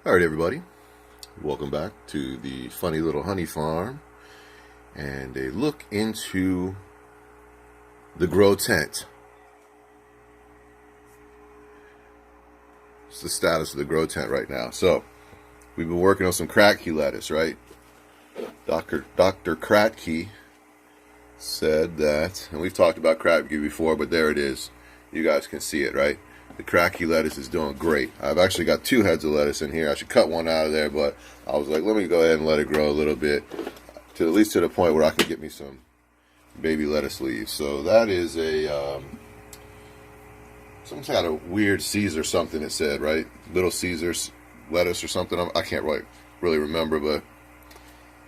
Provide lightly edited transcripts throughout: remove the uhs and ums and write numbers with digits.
Alright everybody, welcome back to the funny little honey farm and a look into the grow tent. It's the status of the grow tent right now. So we've been working on some Kratky lettuce, right? Dr. Kratky said that, and we've talked about Kratky before, but there it is. You guys can see it, right? The Kratky lettuce is doing great. I've actually got 2 heads of lettuce in here. I should cut one out of there, but I was like, let me go ahead and let it grow a little bit, to at least to the point where I can get me some baby lettuce leaves. So that is a some kind of weird Caesar something it said, right? Little Caesar's lettuce or something. I can't really remember, but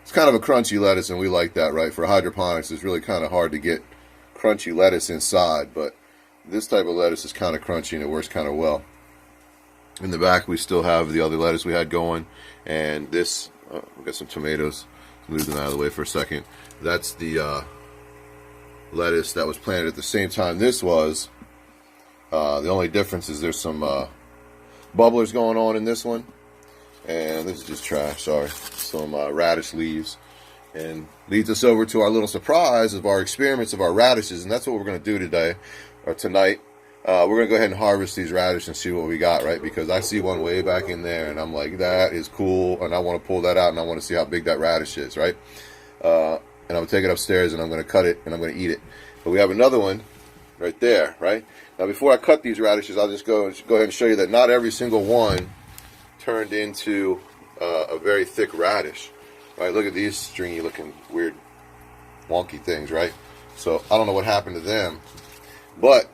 it's kind of a crunchy lettuce, and we like that, right? For hydroponics, it's really kind of hard to get crunchy lettuce inside, but this type of lettuce is kind of crunchy and it works kind of well. In the back, we still have the other lettuce we had going, and this, we got some tomatoes. Move them out of the way for a second. That's the lettuce that was planted at the same time this was. The only difference is there's some bubblers going on in this one, and this is just trash, sorry. Some radish leaves, and leads us over to our little surprise of our experiments of our radishes, and that's what we're going to do today. Or tonight, we're going to go ahead and harvest these radishes and see what we got, right? Because I see one way back in there, and I'm like, that is cool, and I want to pull that out, and I want to see how big that radish is, right? And I'm going to take it upstairs, and I'm going to cut it, and I'm going to eat it. But we have another one right there, right? Now, before I cut these radishes, I'll just go ahead and show you that not every single one turned into a very thick radish, right? Look at these stringy-looking, weird, wonky things, right? So I don't know what happened to them. But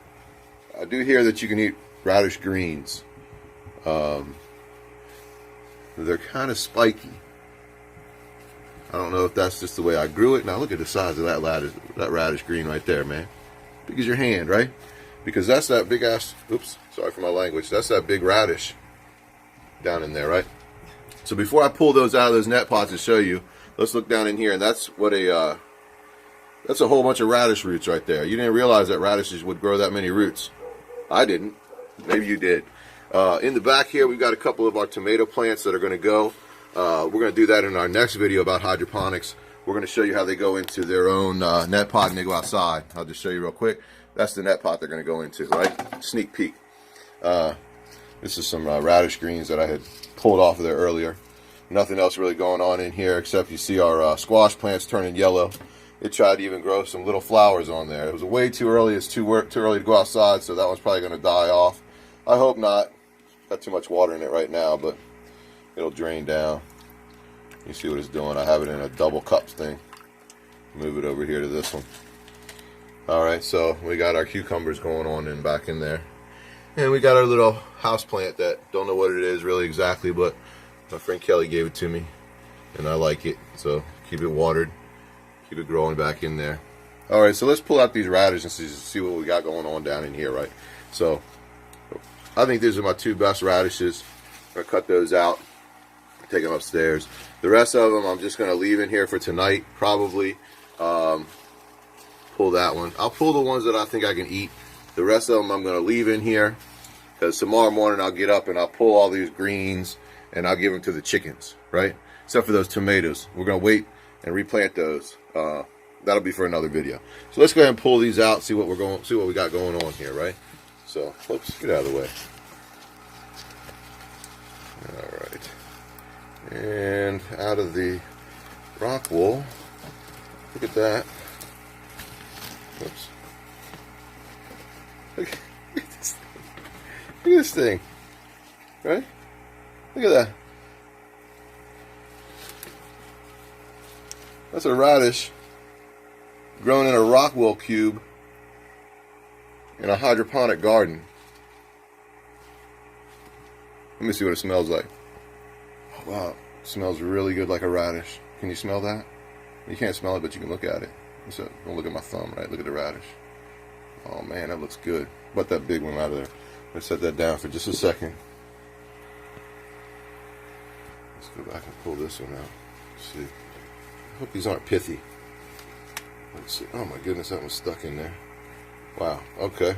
I do hear that you can eat radish greens. They're kind of spiky. I don't know if that's just the way I grew it. Now look at the size of that radish green right there, man. Big as your hand, right? Because that's that big ass, oops, sorry for my language. That's that big radish down in there, right? So before I pull those out of those net pots and show you, let's look down in here, and that's what that's a whole bunch of radish roots right there. You didn't realize that radishes would grow that many roots. I didn't. Maybe you did. In the back here, we've got a couple of our tomato plants that are going to go. We're going to do that in our next video about hydroponics. We're going to show you how they go into their own net pot and they go outside. I'll just show you real quick. That's the net pot they're going to go into, right? Sneak peek. This is some radish greens that I had pulled off of there earlier. Nothing else really going on in here except you see our squash plants turning yellow. It tried to even grow some little flowers on there. It was way too early. It's too early to go outside, so that one's probably going to die off. I hope not. Got too much water in it right now, but it'll drain down. You see what it's doing. I have it in a double cups thing. Move it over here to this one. Alright, so we got our cucumbers going on in back in there. And we got our little house plant that don't know what it is really exactly, but my friend Kelly gave it to me, and I like it. So keep it watered. Keep it growing back in there. Alright, so let's pull out these radishes and see what we got going on down in here, right? So, I think these are my 2 best radishes. I'm going to cut those out, take them upstairs. The rest of them I'm just going to leave in here for tonight, probably. Pull that one. I'll pull the ones that I think I can eat. The rest of them I'm going to leave in here, because tomorrow morning I'll get up and I'll pull all these greens and I'll give them to the chickens, right? Except for those tomatoes. We're going to wait and replant those. That'll be for another video. So let's go ahead and pull these out, see what we got going on here, right? So, whoops, get out of the way. All right, and out of the rock wool. Look at that. Whoops. Look at this thing. Look at this thing. Right? Look at that. That's a radish grown in a rock wool cube in a hydroponic garden. Let me see what it smells like. Oh, wow, it smells really good like a radish. Can you smell that? You can't smell it, but you can look at it. So, don't look at my thumb, right? Look at the radish. Oh man, that looks good. But that big one out of there. Let's set that down for just a second. Let's go back and pull this one out. Let's see. I hope these aren't pithy. Let's see. Oh my goodness, that one's stuck in there. Wow, okay.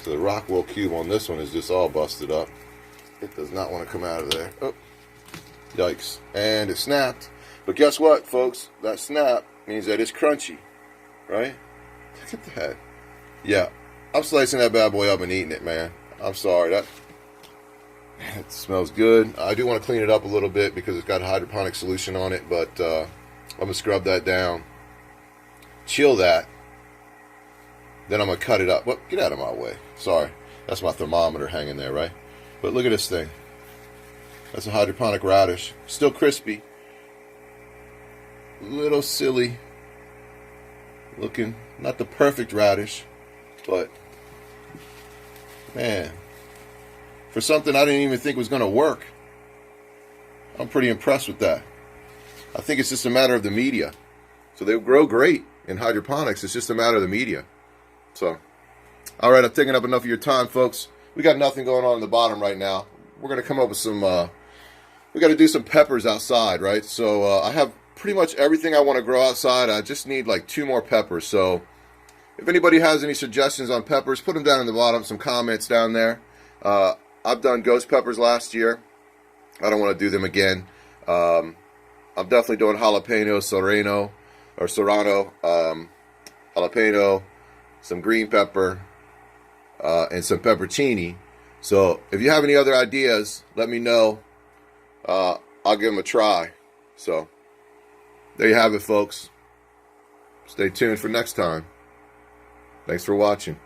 So the rock wool cube on this one is just all busted up. It does not want to come out of there. Oh, Yikes. And it snapped. But guess what, folks? That snap means that it's crunchy, right? Look at that. Yeah, I'm slicing that bad boy up and eating it, man. I'm sorry. That it smells good. I do want to clean it up a little bit because it's got a hydroponic solution on it, but I'm going to scrub that down, chill that, then I'm going to cut it up. Well, get out of my way. Sorry. That's my thermometer hanging there, right? But look at this thing. That's a hydroponic radish. Still crispy. Little silly looking. Not the perfect radish, but man, for something I didn't even think was going to work, I'm pretty impressed with that. I think it's just a matter of the media. So they grow great in hydroponics. It's just a matter of the media. So, all right, I've taken up enough of your time, folks. We got nothing going on in the bottom right now. We're going to come up with some, we got to do some peppers outside, right? So I have pretty much everything I want to grow outside. I just need like 2 more peppers. So if anybody has any suggestions on peppers, put them down in the bottom, some comments down there. I've done ghost peppers last year. I don't want to do them again. I'm definitely doing jalapeno, serrano, jalapeno, some green pepper, and some peppercini. So if you have any other ideas, let me know. I'll give them a try. So there you have it, folks. Stay tuned for next time. Thanks for watching.